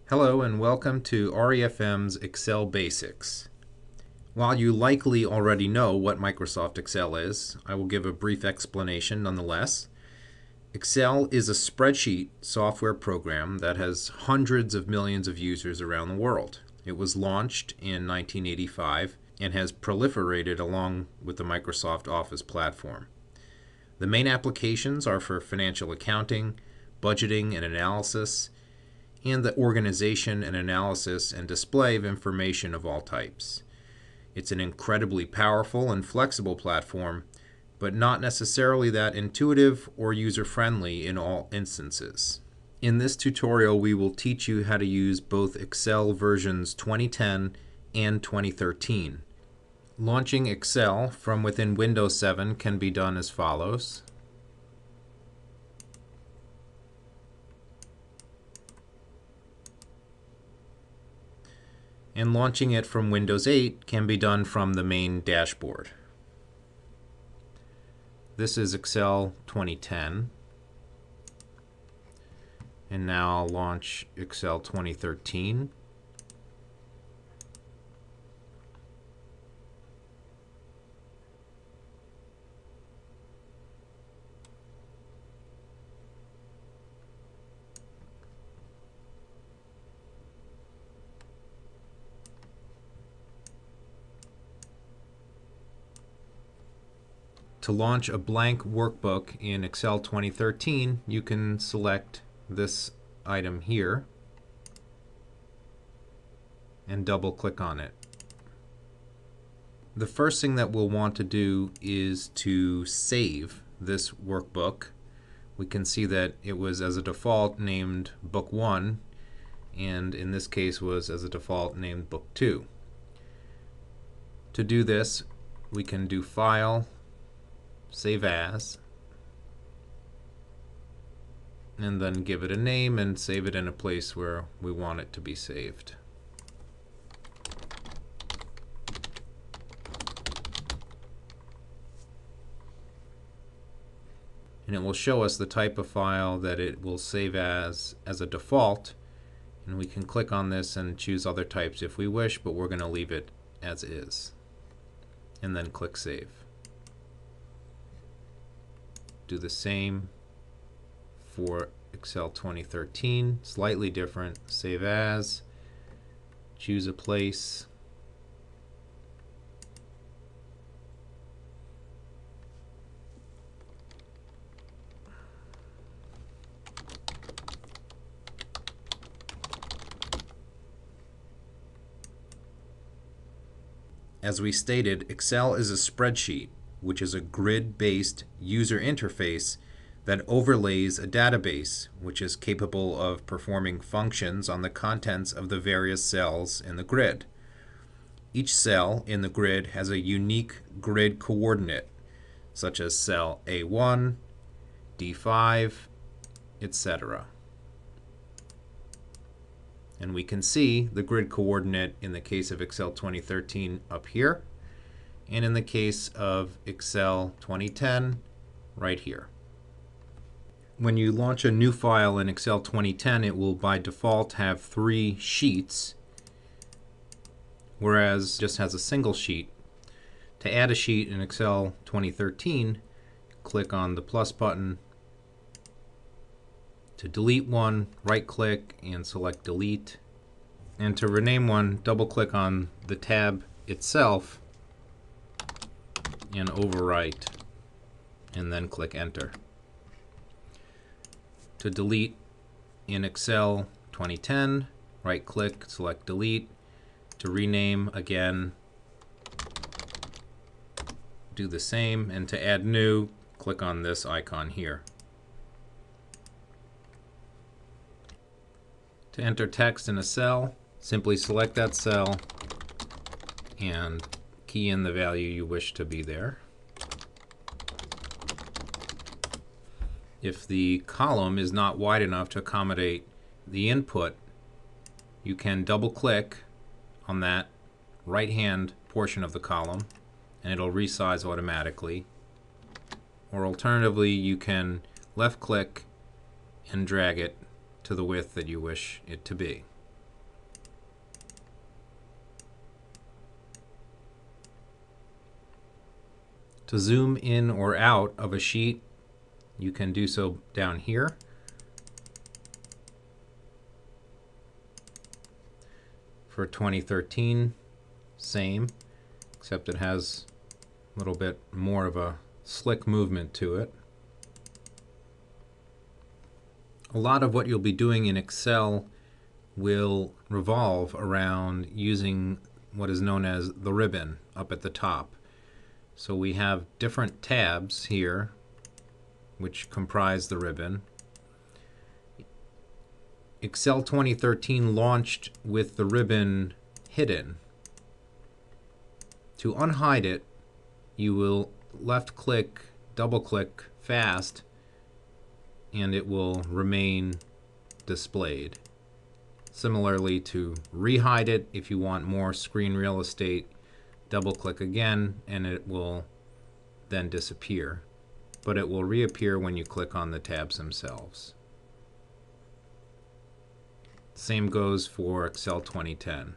Hello and welcome to REFM's Excel Basics. While you likely already know what Microsoft Excel is, I will give a brief explanation nonetheless. Excel is a spreadsheet software program that has hundreds of millions of users around the world. It was launched in 1985 and has proliferated along with the Microsoft Office platform. The main applications are for financial accounting, budgeting and analysis, and the organization and analysis and display of information of all types. It's an incredibly powerful and flexible platform, but not necessarily that intuitive or user-friendly in all instances. In this tutorial, we will teach you how to use both Excel versions 2010 and 2013. Launching Excel from within Windows 7 can be done as follows. And launching it from Windows 8 can be done from the main dashboard. This is Excel 2010. And now I'll launch Excel 2013. To launch a blank workbook in Excel 2013, you can select this item here and double click on it. The first thing that we'll want to do is to save this workbook. We can see that it was as a default named Book 1, and in this case was as a default named Book 2. To do this, we can do File, Save As, and then give it a name and save it in a place where we want it to be saved. And it will show us the type of file that it will save as a default, and we can click on this and choose other types if we wish, but we're going to leave it as is, and then click Save. Do the same for Excel 2013, slightly different. Save as, choose a place, as we stated, Excel is a spreadsheet, which is a grid-based user interface that overlays a database, which is capable of performing functions on the contents of the various cells in the grid. Each cell in the grid has a unique grid coordinate, such as cell A1, D5, etc. And we can see the grid coordinate in the case of Excel 2013 up here, and in the case of Excel 2010 right here. When you launch a new file in Excel 2010, it will by default have 3 sheets, whereas it just has a single sheet. To add a sheet in Excel 2013, click on the plus button. To delete one, right click and select delete. And to rename one, double click on the tab itself and overwrite, and then click enter. To delete in Excel 2010, right click, select delete. To rename, again, do the same, and to add new, click on this icon here. To enter text in a cell, simply select that cell and key in the value you wish to be there. If the column is not wide enough to accommodate the input, you can double click on that right hand portion of the column and it'll resize automatically. Or alternatively, you can left click and drag it to the width that you wish it to be. To zoom in or out of a sheet, you can do so down here. For 2013, same, except it has a little bit more of a slick movement to it. A lot of what you'll be doing in Excel will revolve around using what is known as the ribbon up at the top. So we have different tabs here which comprise the ribbon. Excel 2013 launched with the ribbon hidden. To unhide it, you will left click, double click fast, and it will remain displayed. Similarly, to rehide it, if you want more screen real estate, double click again and it will then disappear. But it will reappear when you click on the tabs themselves. Same goes for Excel 2010.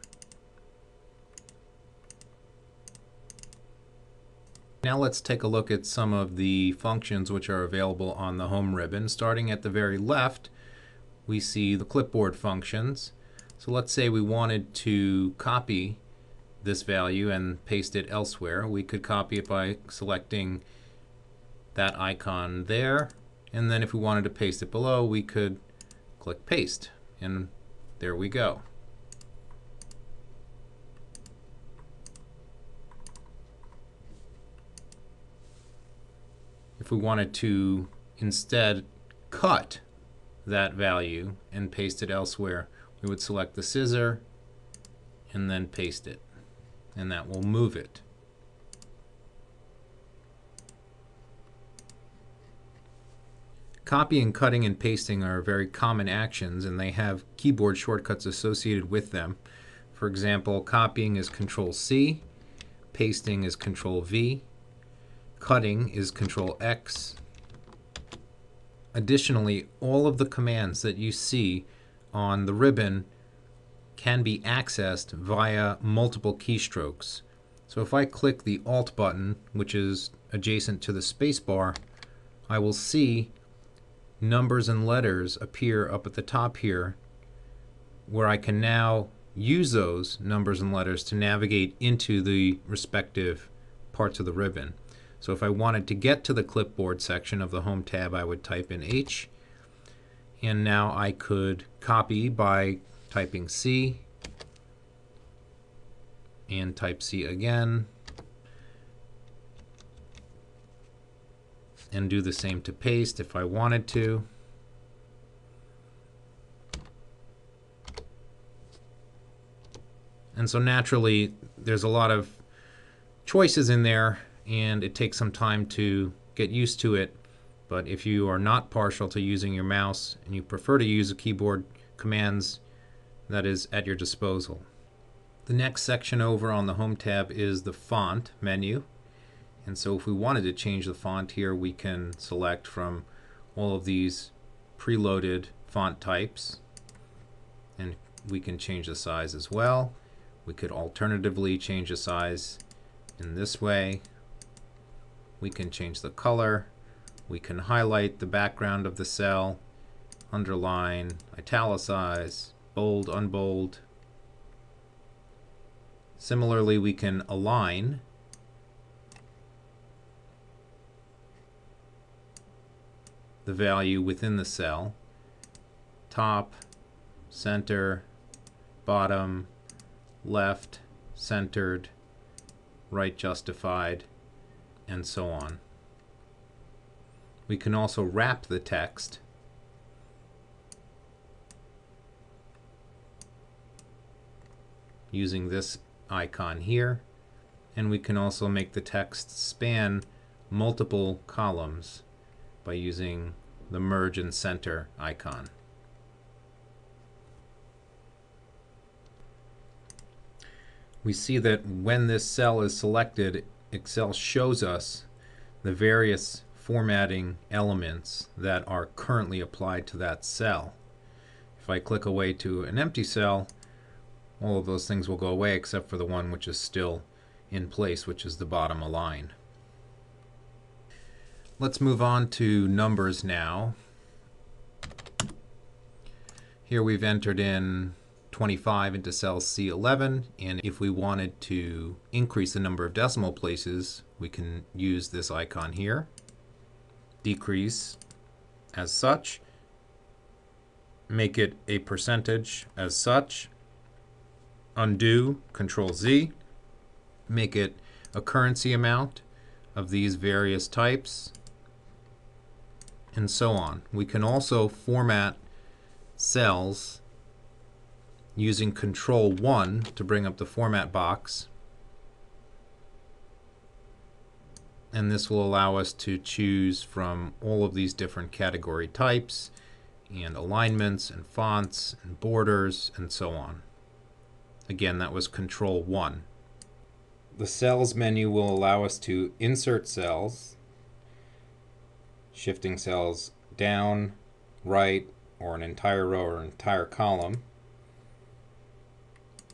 Now let's take a look at some of the functions which are available on the home ribbon. Starting at the very left, we see the clipboard functions. So let's say we wanted to copy this value and paste it elsewhere. We could copy it by selecting that icon there, and then if we wanted to paste it below, we could click paste, and there we go. If we wanted to instead cut that value and paste it elsewhere, we would select the scissor and then paste it, and that will move it. Copying, cutting, and pasting are very common actions, and they have keyboard shortcuts associated with them. For example, copying is Control-C, pasting is Control-V, cutting is Control-X. Additionally, all of the commands that you see on the ribbon can be accessed via multiple keystrokes. So if I click the Alt button, which is adjacent to the space bar, I will see numbers and letters appear up at the top here, where I can now use those numbers and letters to navigate into the respective parts of the ribbon. So if I wanted to get to the clipboard section of the Home tab, I would type in H, and now I could copy by typing C and type C again, and do the same to paste if I wanted to. And so naturally there's a lot of choices in there, and it takes some time to get used to it. But if you are not partial to using your mouse and you prefer to use the keyboard commands, that is at your disposal. The next section over on the Home tab is the Font menu. And so if we wanted to change the font here, we can select from all of these preloaded font types, and we can change the size as well. We could alternatively change the size in this way. We can change the color. We can highlight the background of the cell, underline, italicize, bold, unbold. Similarly, we can align the value within the cell, top, center, bottom, left, centered, right justified, and so on. We can also wrap the text using this icon here, and we can also make the text span multiple columns by using the merge and center icon. We see that when this cell is selected, Excel shows us the various formatting elements that are currently applied to that cell. If I click away to an empty cell, all of those things will go away except for the one which is still in place, which is the bottom align. Let's move on to numbers now. Here we've entered in 25 into cell C11, and if we wanted to increase the number of decimal places, we can use this icon here. Decrease as such. Make it a percentage as such. Undo, Control Z. Make it a currency amount of these various types, and so on. We can also format cells using Control 1 to bring up the format box, and this will allow us to choose from all of these different category types and alignments and fonts and borders and so on. Again, that was Control 1. The Cells menu will allow us to insert cells, shifting cells down, right, or an entire row or an entire column.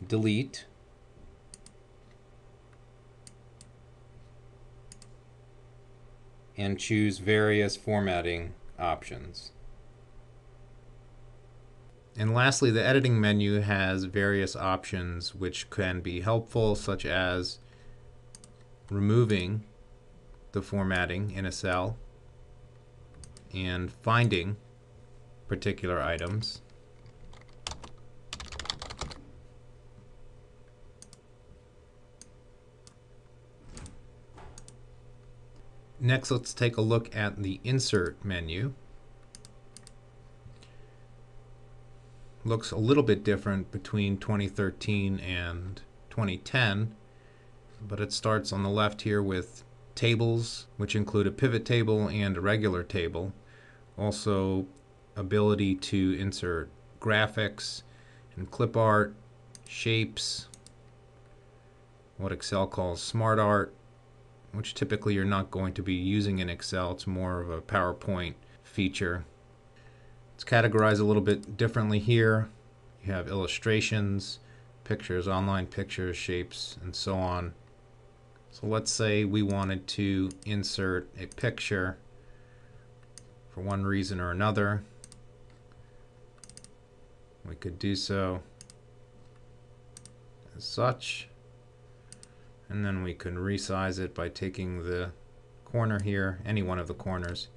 Delete. And choose various formatting options. And lastly, the editing menu has various options which can be helpful, such as removing the formatting in a cell and finding particular items. Next, let's take a look at the Insert menu. Looks a little bit different between 2013 and 2010, but it starts on the left here with tables, which include a pivot table and a regular table. Also, ability to insert graphics and clip art, shapes, what Excel calls smart art, which typically you're not going to be using in Excel. It's more of a PowerPoint feature. It's categorized a little bit differently here. You have illustrations, pictures, online pictures, shapes, and so on. So let's say we wanted to insert a picture for one reason or another. We could do so as such, and then we can resize it by taking the corner here, any one of the corners,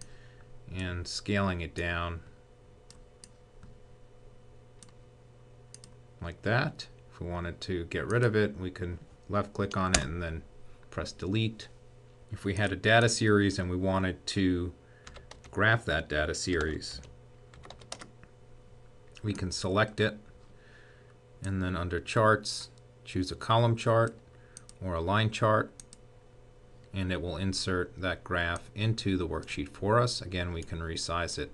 and scaling it down like that. If we wanted to get rid of it, we can left click on it and then press delete. If we had a data series and we wanted to graph that data series, we can select it and then under charts choose a column chart or a line chart, and it will insert that graph into the worksheet for us. Again, we can resize it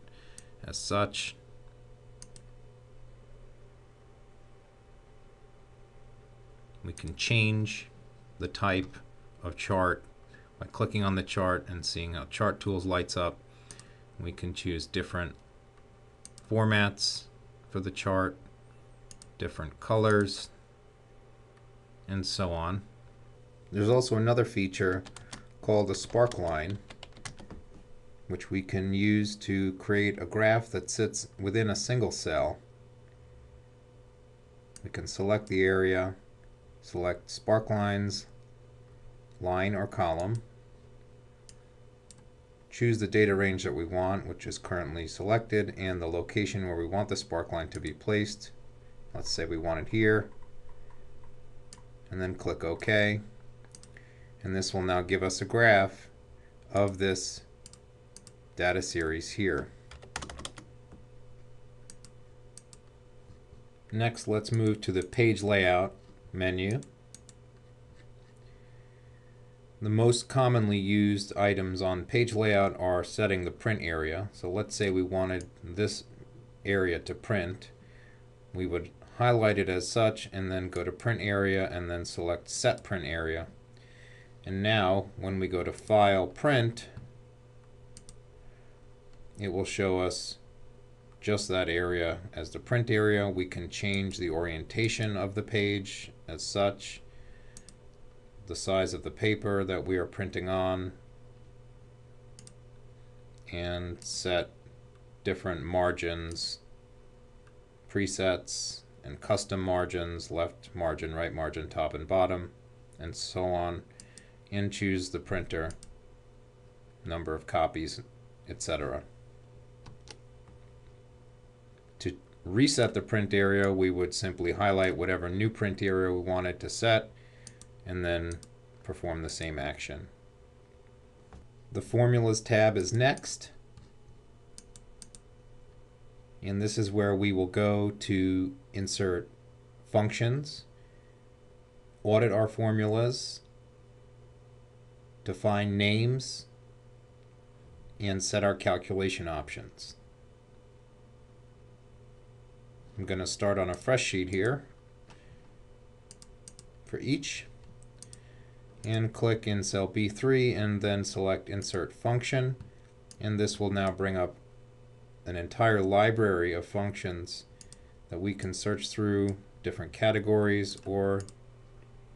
as such. We can change the type of chart by clicking on the chart and seeing how Chart Tools lights up. We can choose different formats for the chart, different colors, and so on. There's also another feature called a spark line, which we can use to create a graph that sits within a single cell. We can select the area, select spark lines, line or column, choose the data range that we want, which is currently selected, and the location where we want the spark line to be placed. Let's say we want it here, and then click OK. And this will now give us a graph of this data series here. Next, let's move to the Page Layout menu. The most commonly used items on page layout are setting the print area. So let's say we wanted this area to print. We would highlight it as such and then go to Print Area and then select Set Print Area. And now when we go to File, Print, it will show us just that area as the print area. We can change the orientation of the page as such, the size of the paper that we are printing on, and set different margins, presets, and custom margins, left margin, right margin, top and bottom, and so on, and choose the printer, number of copies, etc. To reset the print area, we would simply highlight whatever new print area we wanted to set and then perform the same action. The Formulas tab is next, and this is where we will go to insert functions, audit our formulas, define names, and set our calculation options. I'm going to start on a fresh sheet here for each, and click in cell B3 and then select Insert Function, and this will now bring up an entire library of functions that we can search through, different categories, or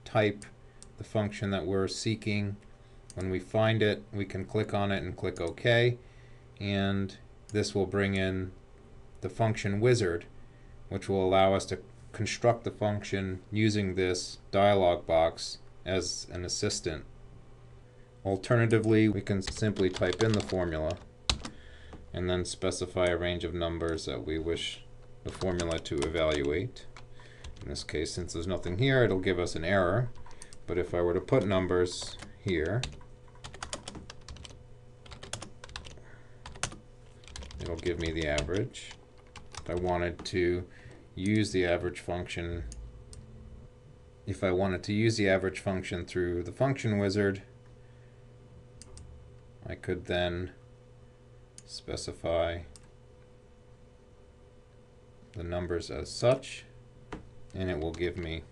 type the function that we're seeking. When we find it, we can click on it and click OK, and this will bring in the function wizard, which will allow us to construct the function using this dialog box as an assistant. Alternatively, we can simply type in the formula and then specify a range of numbers that we wish the formula to evaluate. In this case, since there's nothing here, it'll give us an error. But if I were to put numbers here, it'll give me the average. If I wanted to use the average function, through the function wizard, I could then specify the numbers as such, and it will give me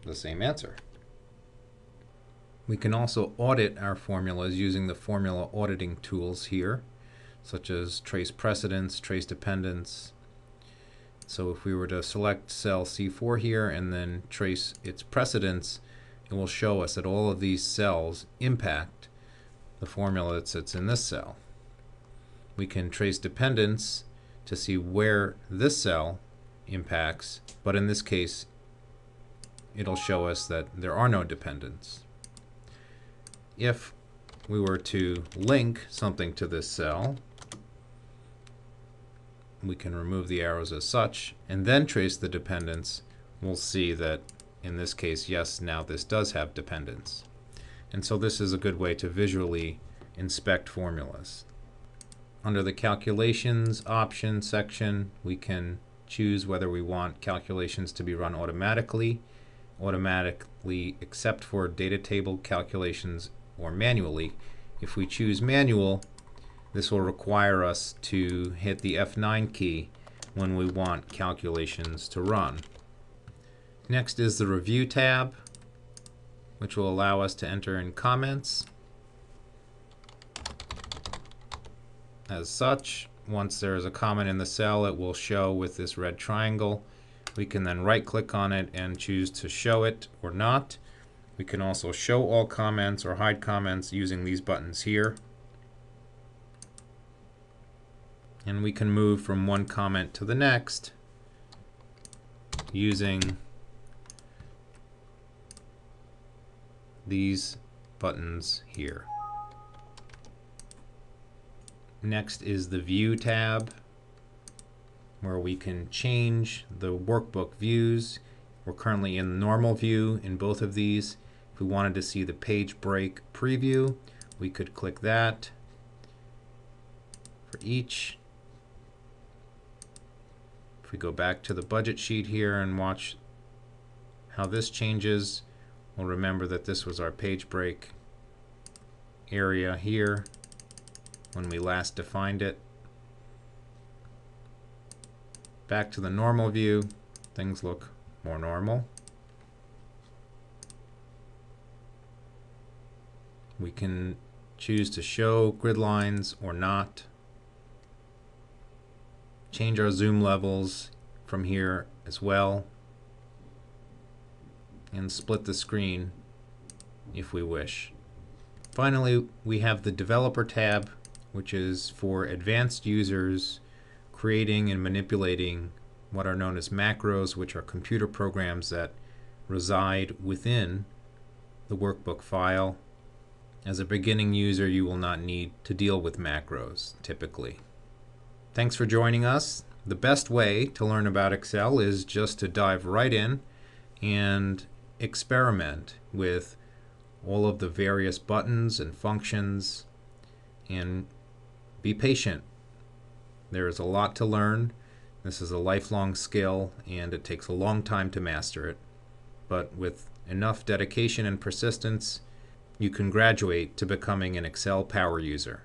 the same answer. We can also audit our formulas using the formula auditing tools here, such as trace precedence, trace dependence. So if we were to select cell C4 here and then trace its precedence, it will show us that all of these cells impact the formula that sits in this cell. We can trace dependence to see where this cell impacts, but in this case it'll show us that there are no dependents. If we were to link something to this cell, we can remove the arrows as such and then trace the dependence. We'll see that in this case, yes, now this does have dependence. And so this is a good way to visually inspect formulas. Under the calculations option section, we can choose whether we want calculations to be run automatically except for data table calculations, or manually. If we choose manual, this will require us to hit the F9 key when we want calculations to run. Next is the Review tab, which will allow us to enter in comments. As such, once there is a comment in the cell, it will show with this red triangle. We can then right-click on it and choose to show it or not. We can also show all comments or hide comments using these buttons here. And we can move from one comment to the next using these buttons here. Next is the View tab, where we can change the workbook views. We're currently in normal view in both of these. If we wanted to see the page break preview, we could click that for each. If we go back to the budget sheet here and watch how this changes, we'll remember that this was our page break area here when we last defined it. Back to the normal view, things look more normal. We can choose to show grid lines or not. Change our zoom levels from here as well, and split the screen if we wish. Finally, we have the Developer tab, which is for advanced users creating and manipulating what are known as macros, which are computer programs that reside within the workbook file. As a beginning user, you will not need to deal with macros typically. Thanks for joining us. The best way to learn about Excel is just to dive right in and experiment with all of the various buttons and functions and be patient. There is a lot to learn. This is a lifelong skill and it takes a long time to master it. But with enough dedication and persistence, you can graduate to becoming an Excel power user.